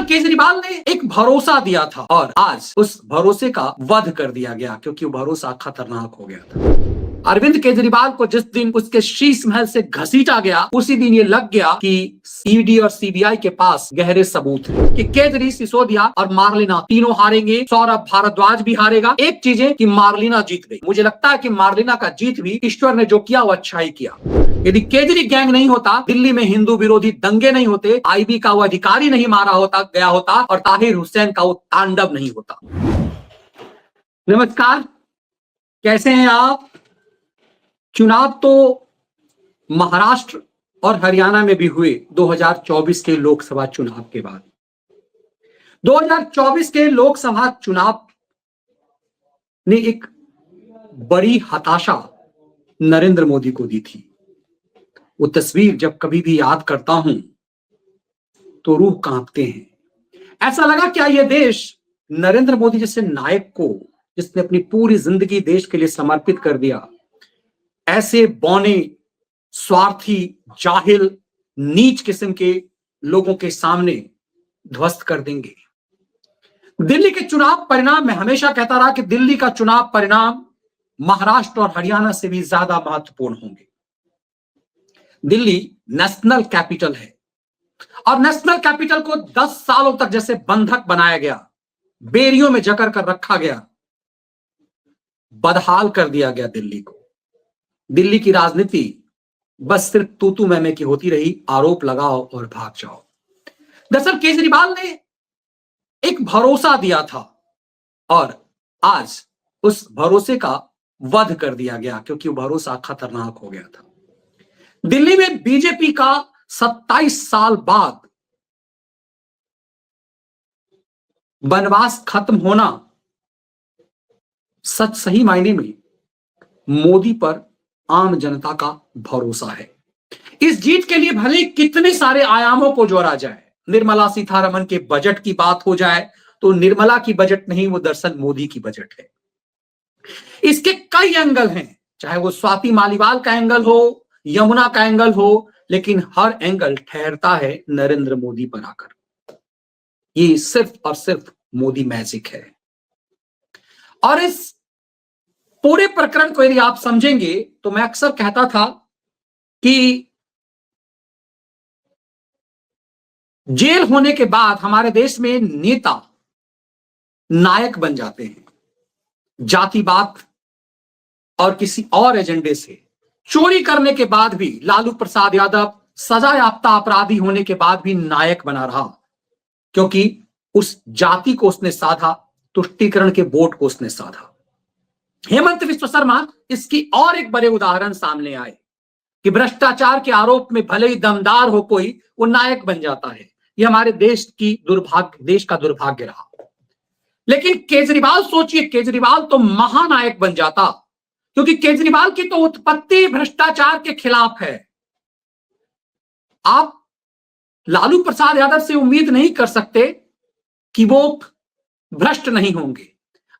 केजरीवाल ने एक भरोसा दिया था और आज उस भरोसे का वध कर दिया गया क्योंकि वो भरोसा खतरनाक हो गया था। अरविंद केजरीवाल को जिस दिन उसके शीश महल से घसीटा गया उसी दिन ये लग गया कि ईडी और सीबीआई के पास गहरे सबूत हैं कि केजरी, सिसोदिया और मार्लिना तीनों हारेंगे। सौरभ भारद्वाज भी हारेगा। एक चीज है कि मार्लिना जीत गई। मुझे लगता है कि मार्लिना का जीत भी ईश्वर ने जो किया वो अच्छा ही किया। यदि केजरी गैंग नहीं होता, दिल्ली में हिंदू विरोधी दंगे नहीं होते, आईबी का वो अधिकारी नहीं मारा होता गया होता और ताहिर हुसैन का वो तांडव नहीं होता। नमस्कार, कैसे हैं आप? चुनाव तो महाराष्ट्र और हरियाणा में भी हुए 2024 के लोकसभा चुनाव के बाद। 2024 के लोकसभा चुनाव ने एक बड़ी हताशा नरेंद्र मोदी को दी थी। वो तस्वीर जब कभी भी याद करता हूं तो रूह कांपते हैं। ऐसा लगा क्या यह देश नरेंद्र मोदी जैसे नायक को, जिसने अपनी पूरी जिंदगी देश के लिए समर्पित कर दिया, ऐसे बौने, स्वार्थी, जाहिल, नीच किस्म के लोगों के सामने ध्वस्त कर देंगे। दिल्ली के चुनाव परिणाम, मैं हमेशा कहता रहा कि दिल्ली का चुनाव परिणाम महाराष्ट्र और हरियाणा से भी ज्यादा महत्वपूर्ण होंगे। दिल्ली नेशनल कैपिटल है और नेशनल कैपिटल को 10 सालों तक जैसे बंधक बनाया गया, बेरियों में जकड़ कर रखा गया, बदहाल कर दिया गया दिल्ली को। दिल्ली की राजनीति बस सिर्फ तू मैं की होती रही, आरोप लगाओ और भाग जाओ। दरअसल केजरीवाल ने एक भरोसा दिया था और आज उस भरोसे का वध कर दिया गया क्योंकि वो भरोसा खतरनाक हो गया था। दिल्ली में बीजेपी का 27 साल बाद वनवास खत्म होना सही मायने में मोदी पर आम जनता का भरोसा है। इस जीत के लिए भले कितने सारे आयामों को जोड़ा जाए, निर्मला सीतारमण के बजट की बात हो जाए तो निर्मला की बजट नहीं, वो दरअसल मोदी की बजट है। इसके कई एंगल हैं, चाहे वो स्वाति मालीवाल का एंगल हो, यमुना का एंगल हो, लेकिन हर एंगल ठहरता है नरेंद्र मोदी पर आकर। ये सिर्फ और सिर्फ मोदी मैजिक है। और इस पूरे प्रकरण को यदि आप समझेंगे तो मैं अक्सर कहता था कि जेल होने के बाद हमारे देश में नेता नायक बन जाते हैं। जातिवाद और किसी और एजेंडे से चोरी करने के बाद भी लालू प्रसाद यादव सजा याफ्ता अपराधी होने के बाद भी नायक बना रहा, क्योंकि उस जाति को उसने साधा, तुष्टीकरण के वोट को उसने साधा। हेमंत विश्व शर्मा इसकी और एक बड़े उदाहरण सामने आए कि भ्रष्टाचार के आरोप में भले ही दमदार हो कोई, वो नायक बन जाता है। ये हमारे देश का दुर्भाग्य रहा। लेकिन केजरीवाल, सोचिए, केजरीवाल तो महानायक बन जाता, क्योंकि केजरीवाल की तो उत्पत्ति भ्रष्टाचार के खिलाफ है। आप लालू प्रसाद यादव से उम्मीद नहीं कर सकते कि वो भ्रष्ट नहीं होंगे।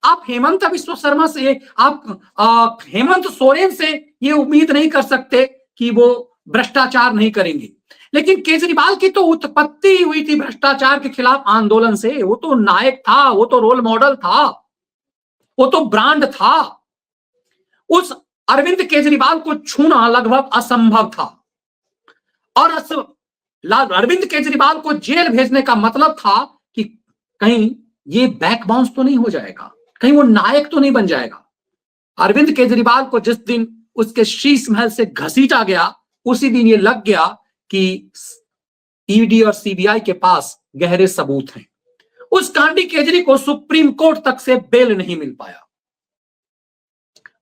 आप हेमंत विश्व शर्मा से, आप हेमंत सोरेन से ये उम्मीद नहीं कर सकते कि वो भ्रष्टाचार नहीं करेंगे। लेकिन केजरीवाल की तो उत्पत्ति हुई थी भ्रष्टाचार के खिलाफ आंदोलन से। वो तो नायक था, वो तो रोल मॉडल था, वो तो ब्रांड था। उस अरविंद केजरीवाल को छूना लगभग असंभव था और अरविंद केजरीवाल को जेल भेजने का मतलब था कि कहीं ये बैक बाउंस तो नहीं हो जाएगा, कहीं वो नायक तो नहीं बन जाएगा। अरविंद केजरीवाल को जिस दिन उसके शीश महल से घसीटा गया उसी दिन ये लग गया कि ईडी और सीबीआई के पास गहरे सबूत हैं। उस कांडी केजरी को सुप्रीम कोर्ट तक से बेल नहीं मिल पाया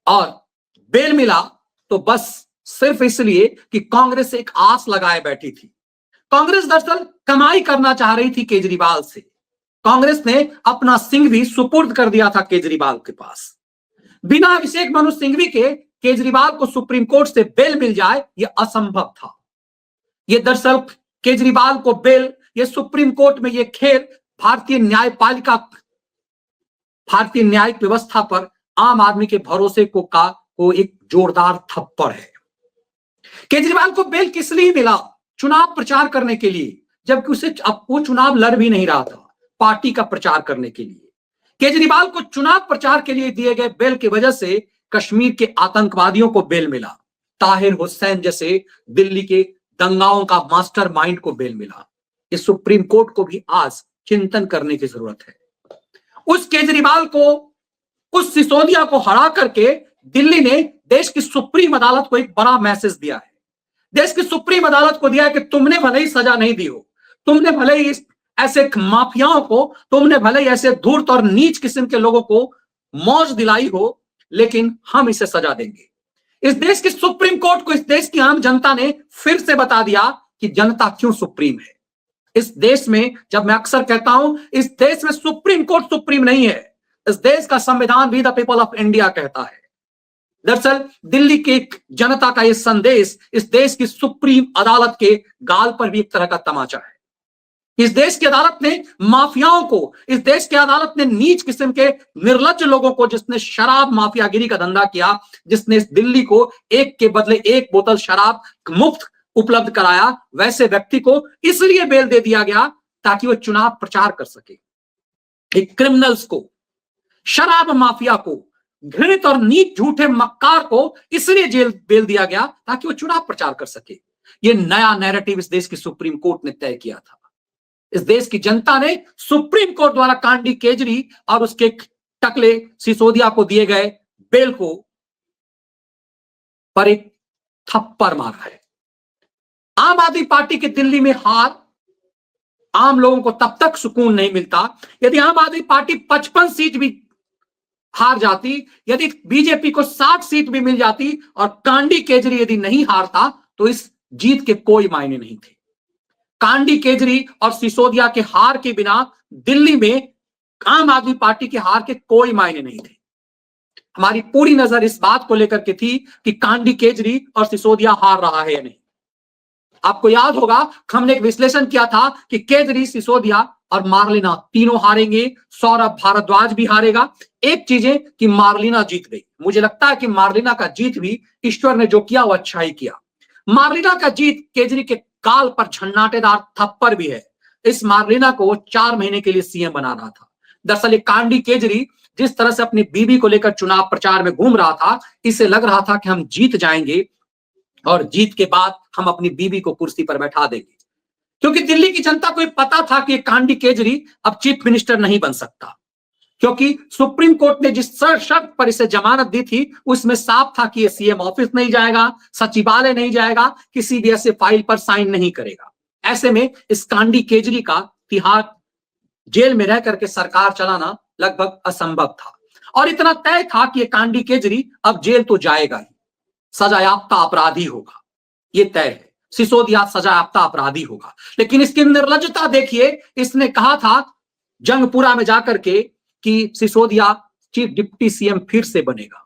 और बेल मिला तो बस सिर्फ इसलिए कि कांग्रेस एक आस लगाए बैठी थी। कांग्रेस दरअसल कमाई करना चाह रही थी केजरीवाल से। कांग्रेस ने अपना सिंह भी सुपुर्द कर दिया था केजरीवाल के पास। बिना अभिषेक मनु सिंघवी के केजरीवाल को सुप्रीम कोर्ट से बेल मिल जाए यह असंभव था। यह दरअसल केजरीवाल को बेल, यह सुप्रीम कोर्ट में यह खेल भारतीय न्यायिक व्यवस्था पर आम आदमी के भरोसे को एक जोरदार थप्पड़ है। केजरीवाल को बेल किस लिए मिला? चुनाव प्रचार करने के लिए। जबकि उसे अब वो चुनाव लड़ भी नहीं रहा था पार्टी का प्रचार करने के लिए। केजरीवाल को चुनाव प्रचार के लिए दिए गए बेल की वजह से कश्मीर के आतंकवादियों को बेल मिला, ताहिर हुसैन जैसे दिल्ली के दंगाओं का मास्टरमाइंड को बेल मिला। इस सुप्रीम कोर्ट को भी आज चिंतन करने की जरूरत है। उस केजरीवाल को, उस सिसोदिया को हरा करके दिल्ली ने देश की सुप्रीम अदालत को एक बड़ा मैसेज दिया है। देश की सुप्रीम अदालत को दिया है कि तुमने भले ही सजा नहीं दी हो, तुमने भले ही ऐसे माफियाओं को, तुमने भले ही ऐसे धूर्त और नीच किस्म के लोगों को मौज दिलाई हो, लेकिन हम इसे सजा देंगे। इस देश की सुप्रीम कोर्ट को इस देश की आम जनता ने फिर से बता दिया कि जनता क्यों सुप्रीम है। इस देश में, जब मैं अक्सर कहता हूं, इस देश में सुप्रीम कोर्ट सुप्रीम नहीं है, इस देश का संविधान भी द पीपल ऑफ इंडिया कहता है। दरअसल दिल्ली के जनता का यह संदेश इस देश की सुप्रीम अदालत के गाल पर भी एक तरह का तमाचा है। इस देश की अदालत ने माफियाओं को, इस देश की अदालत ने नीच किस्म के निर्लज्ज लोगों को, जिसने शराब माफियागिरी का धंधा किया, जिसने इस दिल्ली को एक के बदले एक बोतल शराब मुफ्त उपलब्ध कराया, वैसे व्यक्ति को इसलिए बेल दे दिया गया ताकि वह चुनाव प्रचार कर सके। एक क्रिमिनल्स को, शराब माफिया को, घृणित और नीच झूठे मक्कार को इसलिए जेल बेल दिया गया ताकि वह चुनाव प्रचार कर सके। यह नया नैरेटिव इस देश की सुप्रीम कोर्ट ने तय किया था। इस देश की जनता ने सुप्रीम कोर्ट द्वारा कांडी केजरी और उसके टकले सिसोदिया को दिए गए बेल को पर एक थप्पड़ मारा है। आम आदमी पार्टी की दिल्ली में हार, आम लोगों को तब तक सुकून नहीं मिलता यदि आम आदमी पार्टी 55 सीट भी हार जाती, यदि बीजेपी को 60 सीट भी मिल जाती और कांडी केजरी यदि नहीं हारता, तो इस जीत के कोई मायने नहीं थे। कांडी केजरी और सिसोदिया के हार के बिना दिल्ली में आम आदमी पार्टी के हार के कोई मायने नहीं थे। हमारी पूरी नजर इस बात को लेकर के थी कि कांडी केजरी और सिसोदिया हार रहा है या नहीं। आपको याद होगा, हमने एक विश्लेषण किया था कि केजरी, सिसोदिया और मार्लिना तीनों हारेंगे, सौरभ भारद्वाज भी हारेगा। एक चीज है कि मार्लिना जीत गई। मुझे लगता है कि मार्लिना का जीत भी ईश्वर ने जो किया वो अच्छा ही किया। मार्लिना का जीत केजरी के काल पर झन्नाटेदार थप्पड़ भी है। इस मार्लिना को 4 महीने के लिए सीएम बना रहा था। दरअसल ये कांडी केजरी जिस तरह से अपनी बीबी को लेकर चुनाव प्रचार में घूम रहा था, इसे लग रहा था कि हम जीत जाएंगे और जीत के बाद हम अपनी बीबी को कुर्सी पर बैठा देंगे, क्योंकि दिल्ली की जनता को पता था कि कांडी केजरी अब चीफ मिनिस्टर नहीं बन सकता, क्योंकि सुप्रीम कोर्ट ने जिस शर्त पर इसे जमानत दी थी उसमें साफ था कि ये सीएम ऑफिस नहीं जाएगा, सचिवालय नहीं जाएगा, किसी भी ऐसे फाइल पर साइन नहीं करेगा। ऐसे में इस कांडी केजरी का तिहाड़ जेल में रह करके सरकार चलाना लगभग असंभव था और इतना तय था कि ये कांडी केजरी अब जेल तो जाएगा ही, सजायाफ्ता अपराधी होगा, ये तय है। सिसोदिया सजायाफ्ता अपराधी होगा, लेकिन इसकी निर्लज्जता देखिए। इसने कहा था जंगपुरा में जाकर के कि सिसोदिया चीफ डिप्टी सीएम फिर से बनेगा।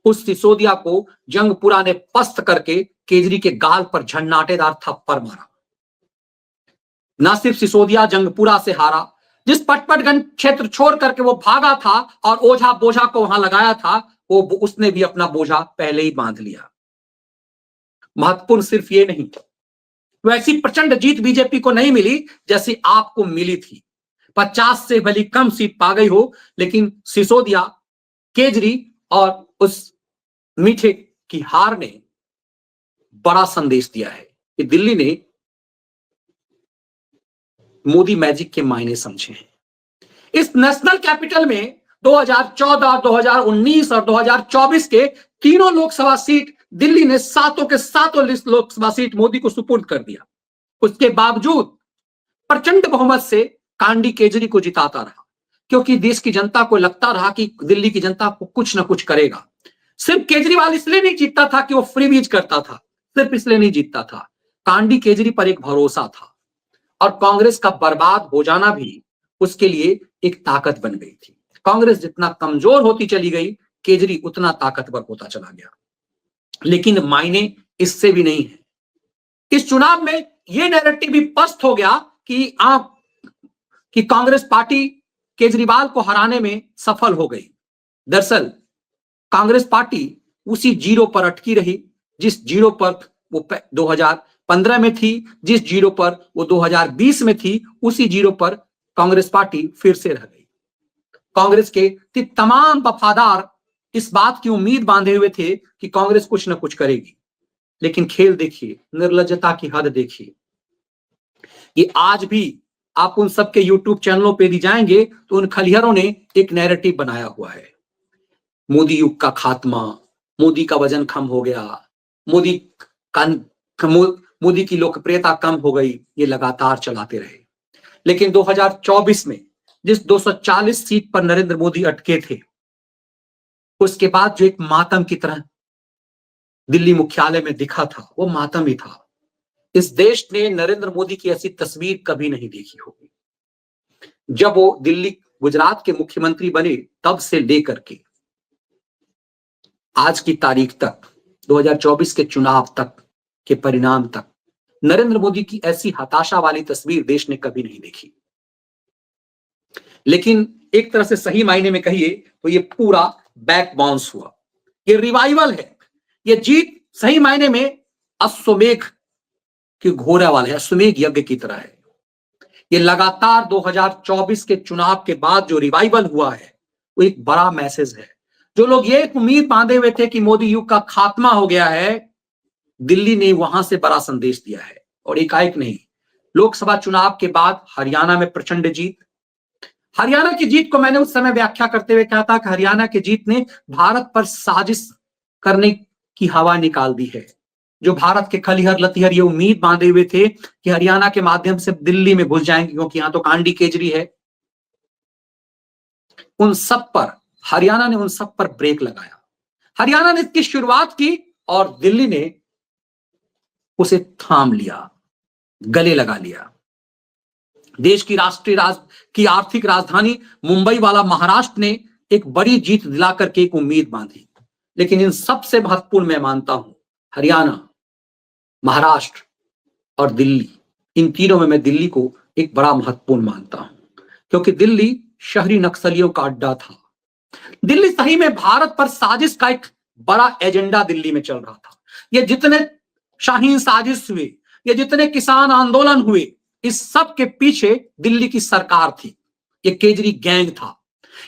उस सिसोदिया को जंगपुरा ने पस्त करके केजरी के गाल पर झन्नाटेदार थप्पड़ मारा। न सिर्फ सिसोदिया जंगपुरा से हारा, जिस पटपटगंज क्षेत्र छोड़ करके वो भागा था और ओझा बोझा को वहां लगाया था, वो उसने भी अपना बोझा पहले ही बांध लिया। महत्वपूर्ण सिर्फ ये नहीं, वैसी प्रचंड जीत बीजेपी को नहीं मिली जैसी आपको मिली थी। 50 से भली कम सीट पा गई हो, लेकिन सिसोदिया, केजरी और उस मीठे की हार ने बड़ा संदेश दिया है कि दिल्ली ने मोदी मैजिक के मायने समझे हैं। इस नेशनल कैपिटल में 2014, 2019 और 2024 के तीनों लोकसभा सीट दिल्ली ने सातों के सातों लोकसभा सीट मोदी को सुपुर्द कर दिया। उसके बावजूद प्रचंड बहुमत से कांडी केजरी को जिताता रहा, क्योंकि देश की जनता को लगता रहा कि दिल्ली की जनता को कुछ ना कुछ करेगा। सिर्फ केजरीवाल इसलिए नहीं जीतता था कि वो फ्रीबीज करता था, सिर्फ इसलिए नहीं जीतता था, कांडी केजरी पर एक भरोसा था और कांग्रेस का बर्बाद हो जाना भी उसके लिए एक ताकत बन गई थी। कांग्रेस जितना कमजोर होती चली गई, केजरी उतना ताकतवर होता चला गया। लेकिन मायने इससे भी नहीं है। इस चुनाव में यह नैरेटिव भी पस्त हो गया कि कांग्रेस पार्टी केजरीवाल को हराने में सफल हो गई। दरअसल कांग्रेस पार्टी उसी जीरो पर अटकी रही जिस जीरो पर वो 2015 में थी जिस जीरो पर वो 2020 में थी, उसी जीरो पर कांग्रेस पार्टी फिर से रह गई। कांग्रेस के तमाम वफादार इस बात की उम्मीद बांधे हुए थे कि कांग्रेस कुछ ना कुछ करेगी, लेकिन खेल देखिए, निर्लज्जता की हद देखिए। ये आज भी आप उन सबके यूट्यूब चैनलों पे भी जाएंगे तो उन खलिहरों ने एक नैरेटिव बनाया हुआ है, मोदी युग का खात्मा, मोदी का वजन कम हो गया, मोदी का मोदी की लोकप्रियता कम हो गई, ये लगातार चलाते रहे। लेकिन 2024 में जिस 240 सीट पर नरेंद्र मोदी अटके थे, उसके बाद जो एक मातम की तरह दिल्ली मुख्यालय में दिखा था, वो मातम ही था। इस देश ने नरेंद्र मोदी की ऐसी तस्वीर कभी नहीं देखी होगी। जब वो दिल्ली गुजरात के मुख्यमंत्री बने तब से लेकर के आज की तारीख तक, 2024 के चुनाव तक के परिणाम तक, नरेंद्र मोदी की ऐसी हताशा वाली तस्वीर देश ने कभी नहीं देखी। लेकिन एक तरह से सही मायने में कहिए तो ये पूरा बैक बाउंस हुआ, ये रिवाइवल है, ये जीत सही मायने में अश्वमेघ की घोड़ा वाले, अश्वमेघ यज्ञ की तरह है। ये लगातार 2024 के चुनाव के बाद जो रिवाइवल हुआ है वो एक बड़ा मैसेज है। जो लोग ये उम्मीद बांधे हुए थे कि मोदी युग का खात्मा हो गया है, दिल्ली ने वहां से बड़ा संदेश दिया है। और एकाएक नहीं, लोकसभा चुनाव के बाद हरियाणा में प्रचंड जीत। हरियाणा की जीत को मैंने उस समय व्याख्या करते हुए कहा था कि हरियाणा की जीत ने भारत पर साजिश करने की हवा निकाल दी है। जो भारत के खलिहर लतिहर ये उम्मीद बांधे हुए थे कि हरियाणा के माध्यम से दिल्ली में घुस जाएंगे क्योंकि यहां तो कांडी केजरी है, उन सब पर हरियाणा ने उन सब पर ब्रेक लगाया। हरियाणा ने इसकी शुरुआत की और दिल्ली ने उसे थाम लिया, गले लगा लिया। देश की की आर्थिक राजधानी मुंबई वाला महाराष्ट्र ने एक बड़ी जीत दिलाकर के एक उम्मीद बांधी। लेकिन इन सबसे महत्वपूर्ण मैं मानता हूं हरियाणा, महाराष्ट्र और दिल्ली, इन तीनों में मैं दिल्ली को एक बड़ा महत्वपूर्ण मानता हूं, क्योंकि दिल्ली शहरी नक्सलियों का अड्डा था। दिल्ली सही में भारत पर साजिश का एक बड़ा एजेंडा दिल्ली में चल रहा था। ये जितने शाहीन साजिश हुए, ये जितने किसान आंदोलन हुए, इस सब के पीछे दिल्ली की सरकार थी। ये केजरी गैंग था।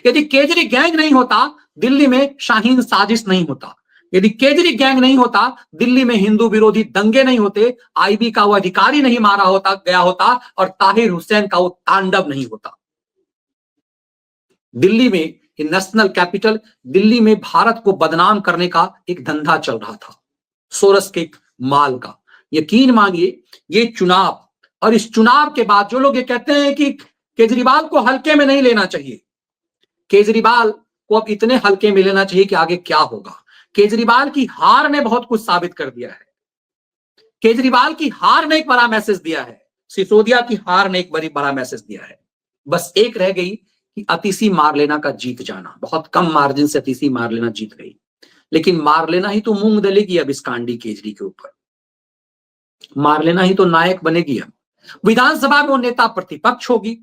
यदि केजरी गैंग नहीं होता, दिल्ली में शाहीन साजिश नहीं होता। यदि केजरी गैंग नहीं होता, दिल्ली में हिंदू विरोधी दंगे नहीं होते, आईबी का वो अधिकारी नहीं मारा होता गया होता और ताहिर हुसैन का वो तांडव नहीं होता। दिल्ली में नेशनल कैपिटल, दिल्ली में भारत को बदनाम करने का एक धंधा चल रहा था, सोरस के माल का। यकीन मानिए ये चुनाव, और इस चुनाव के बाद जो लोग ये कहते हैं कि केजरीवाल को हल्के में नहीं लेना चाहिए, केजरीवाल को अब इतने हल्के में लेना चाहिए कि आगे क्या होगा। केजरीवाल की हार ने बहुत कुछ साबित कर दिया है। केजरीवाल की हार ने एक बड़ा मैसेज दिया है, सिसोदिया की हार ने एक बड़ा मैसेज दिया है। बस एक रह गई कि अतिशी मार लेना का जीत जाना। बहुत कम मार्जिन से अतिशी मार लेना जीत गई, लेकिन मार लेना ही तो मूंग दलेगी अब इस कांडी केजरी के ऊपर। मार लेना ही तो नायक बनेगी। अब विधानसभा में वो नेता प्रतिपक्ष होगी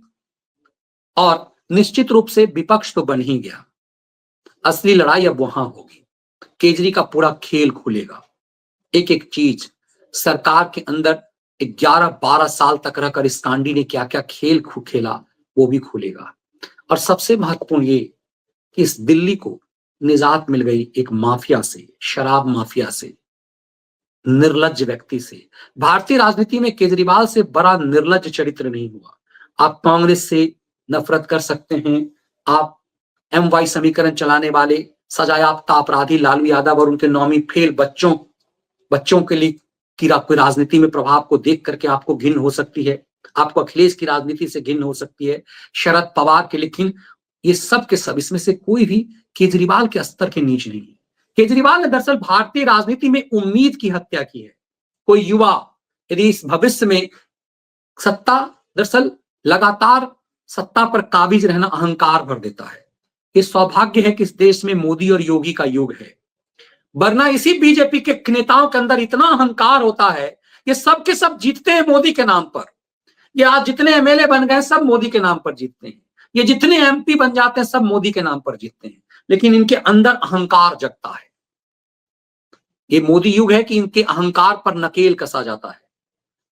और निश्चित रूप से विपक्ष तो बन ही गया। असली लड़ाई अब वहां होगी। केजरी का पूरा खेल खुलेगा। एक एक चीज सरकार के अंदर 11-12 साल तक रहकर इस कांडी ने क्या क्या खेल खेला वो भी खुलेगा। और सबसे महत्वपूर्ण ये कि इस दिल्ली को निजात मिल गई एक माफिया से, शराब माफिया से, निर्लज्ज व्यक्ति से। भारतीय राजनीति में केजरीवाल से बड़ा निर्लज्ज चरित्र नहीं हुआ। आप कांग्रेस से नफरत कर सकते हैं, आप MY समीकरण चलाने वाले सजायाफ्ता अपराधी लालू यादव और उनके नौमी फेल बच्चों के लिए की राजनीति में प्रभाव को देख करके आपको घिन हो सकती है, आपको अखिलेश की राजनीति से घिन हो सकती है, शरद पवार के, लेकिन ये सब के सब, इसमें से कोई भी केजरीवाल के स्तर के नीचे नहीं है। केजरीवाल ने दरअसल भारतीय राजनीति में उम्मीद की हत्या की है। कोई युवा यदि इस भविष्य में सत्ता, दरअसल लगातार सत्ता पर काबिज रहना अहंकार भर देता है। ये सौभाग्य है कि इस देश में मोदी और योगी का युग है, वरना इसी बीजेपी के नेताओं के अंदर इतना अहंकार होता है, ये सब के सब जीतते हैं मोदी के नाम पर। ये आज जितने MLA बन गए सब मोदी के नाम पर जीतते हैं, ये जितने MP बन जाते हैं सब मोदी के नाम पर जीतते हैं, लेकिन इनके अंदर अहंकार जगता है। ये मोदी युग है कि इनके अहंकार पर नकेल कसा जाता है।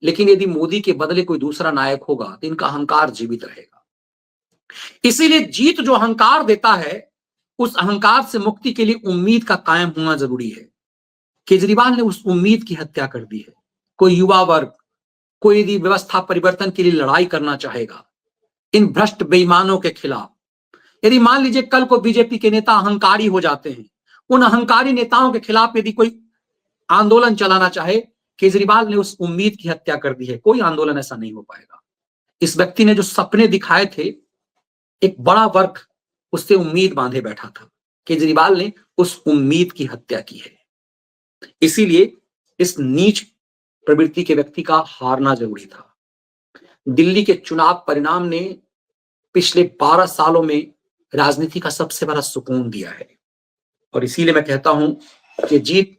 लेकिन यदि मोदी के बदले कोई दूसरा नायक होगा तो इनका अहंकार जीवित रहेगा। इसीलिए जीत जो अहंकार देता है, उस अहंकार से मुक्ति के लिए उम्मीद का कायम होना जरूरी है। केजरीवाल ने उस उम्मीद की हत्या कर दी है। कोई युवा वर्ग, कोई यदि व्यवस्था परिवर्तन के लिए लड़ाई करना चाहेगा इन भ्रष्ट बेईमानों के खिलाफ, यदि मान लीजिए कल को बीजेपी के नेता अहंकारी हो जाते हैं, उन अहंकारी नेताओं के खिलाफ यदि कोई आंदोलन चलाना चाहे, केजरीवाल ने उस उम्मीद की हत्या कर दी है। कोई आंदोलन ऐसा नहीं हो पाएगा। इस व्यक्ति ने जो सपने दिखाए थे, एक बड़ा वर्ग उससे उम्मीद बांधे बैठा था। केजरीवाल ने उस उम्मीद की हत्या की है। इसीलिए इस नीच प्रवृत्ति के व्यक्ति का हारना जरूरी था। दिल्ली के चुनाव परिणाम ने पिछले 12 सालों में राजनीति का सबसे बड़ा सुकून दिया है। और इसीलिए मैं कहता हूं कि जीत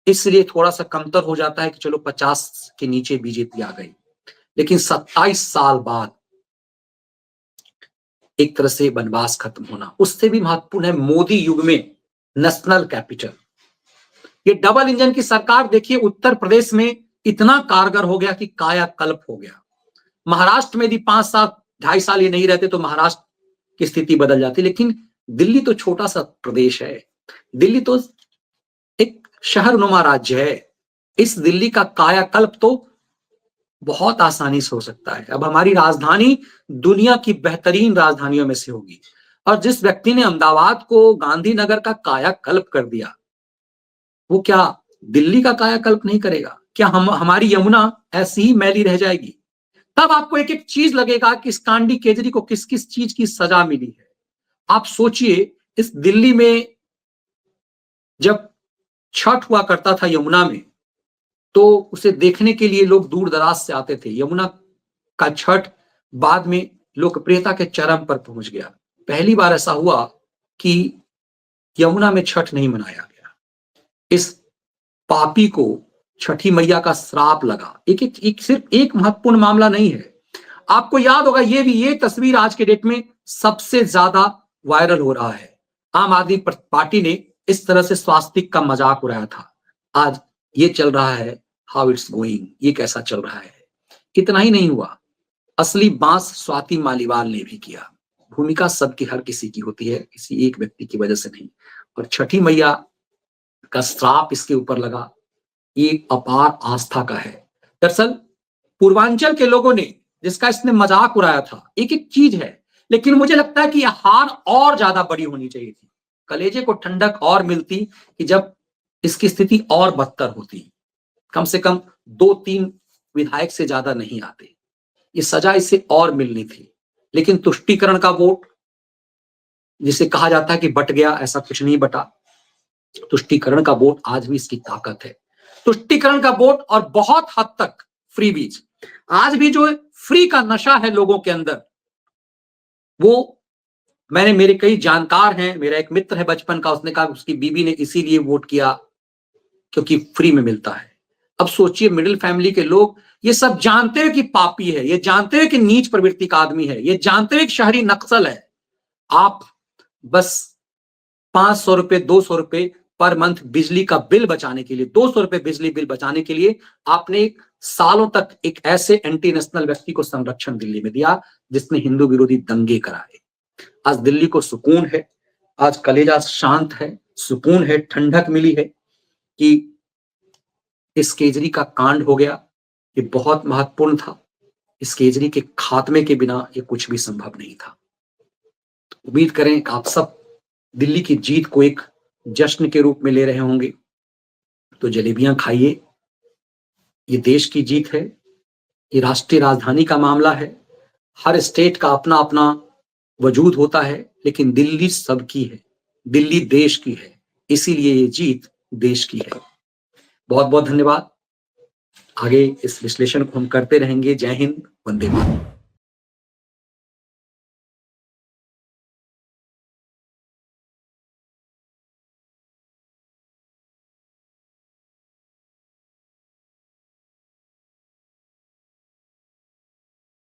इसलिए थोड़ा सा कमतर हो जाता है कि चलो 50 के नीचे बीजेपी आ गई, लेकिन 27 साल बाद एक तरह से वनवास खत्म होना उससे भी महत्वपूर्ण है। मोदी युग में नेशनल कैपिटल, ये डबल इंजन की सरकार देखिए उत्तर प्रदेश में इतना कारगर हो गया कि कायाकल्प हो गया। महाराष्ट्र में यदि 5 साल 2.5 साल ये नहीं रहते तो महाराष्ट्र की स्थिति बदल जाती। लेकिन दिल्ली तो छोटा सा प्रदेश है, दिल्ली तो एक शहरनुमा राज्य है। इस दिल्ली का कायाकल्प तो बहुत आसानी से हो सकता है। अब हमारी राजधानी दुनिया की बेहतरीन राजधानियों में से होगी, और जिस व्यक्ति ने अहमदाबाद को गांधीनगर का कायाकल्प कर दिया, वो क्या दिल्ली का कायाकल्प नहीं करेगा? क्या हमारी यमुना ऐसी ही मैली रह जाएगी? तब आपको एक एक चीज लगेगा कि इस कांडी केजरी को किस किस चीज की सजा मिली है। आप सोचिए, इस दिल्ली में जब छठ हुआ करता था यमुना में, तो उसे देखने के लिए लोग दूर दराज से आते थे। यमुना का छठ बाद में लोकप्रियता के चरम पर पहुंच गया। पहली बार ऐसा हुआ कि यमुना में छठ नहीं मनाया गया। इस पापी को छठी मैया का श्राप लगा। एक सिर्फ एक महत्वपूर्ण मामला नहीं है। आपको याद होगा, ये तस्वीर आज के डेट में सबसे ज्यादा वायरल हो रहा है। आम आदमी पार्टी ने इस तरह से स्वास्तिक का मजाक उड़ाया था। आज ये चल रहा है हाउ इट्स गोइंग, ये कैसा चल रहा है। इतना ही नहीं हुआ, असली बांस स्वाति मालीवाल ने भी किया। भूमिका सबकी हर किसी की होती है, किसी एक व्यक्ति की वजह से नहीं। और छठी मैया का श्राप इसके ऊपर लगा, ये अपार आस्था का है। दरअसल पूर्वांचल के लोगों ने जिसका इसने मजाक उड़ाया था, एक एक चीज है, लेकिन मुझे लगता है कि यह हार और ज्यादा बड़ी होनी चाहिए थी। कलेजे को ठंडक और मिलती कि जब इसकी स्थिति और बदतर होती। कम से कम 2-3 विधायक से ज्यादा नहीं आते, ये सजा इसे और मिलनी थी। लेकिन तुष्टीकरण का वोट, जिसे कहा जाता है कि बट गया, ऐसा कुछ नहीं बटा। तुष्टीकरण का वोट आज भी इसकी ताकत है। तुष्टीकरण का वोट और बहुत हद तक फ्री बीज, आज भी जो फ्री का नशा है लोगों के अंदर, वो मेरे कई जानकार हैं। मेरा एक मित्र है बचपन का, उसने कहा उसकी बीवी ने इसीलिए वोट किया क्योंकि फ्री में मिलता है। अब सोचिए, मिडिल फैमिली के लोग ये सब जानते हुए कि पापी है, ये जानते हुए कि नीच प्रवृत्ति का आदमी है, ये जानते हुए कि शहरी नक्सल है, आप बस 500 रुपए 200 रुपए पर मंथ बिजली का बिल बचाने के लिए, 200 रुपए बिजली बिल बचाने के लिए आपने सालों तक एक ऐसे एंटी नेशनल व्यक्ति को संरक्षण दिल्ली में दिया जिसने हिंदू विरोधी दंगे कराए। आज दिल्ली को सुकून है, आज कलेजा शांत है, सुकून है, ठंडक मिली है कि इस केजरी का कांड हो गया। ये बहुत महत्वपूर्ण था। इस केजरी के खात्मे के बिना ये कुछ भी संभव नहीं था। उम्मीद करें कि आप सब दिल्ली की जीत को एक जश्न के रूप में ले रहे होंगे, तो जलेबियां खाइए। ये देश की जीत है, ये राष्ट्रीय राजधानी का मामला है। हर स्टेट का अपना अपना वजूद होता है, लेकिन दिल्ली सबकी है, दिल्ली देश की है, इसीलिए ये जीत देश की है। बहुत बहुत धन्यवाद। आगे इस विश्लेषण को हम करते रहेंगे। जय हिंद, वंदे मातरम।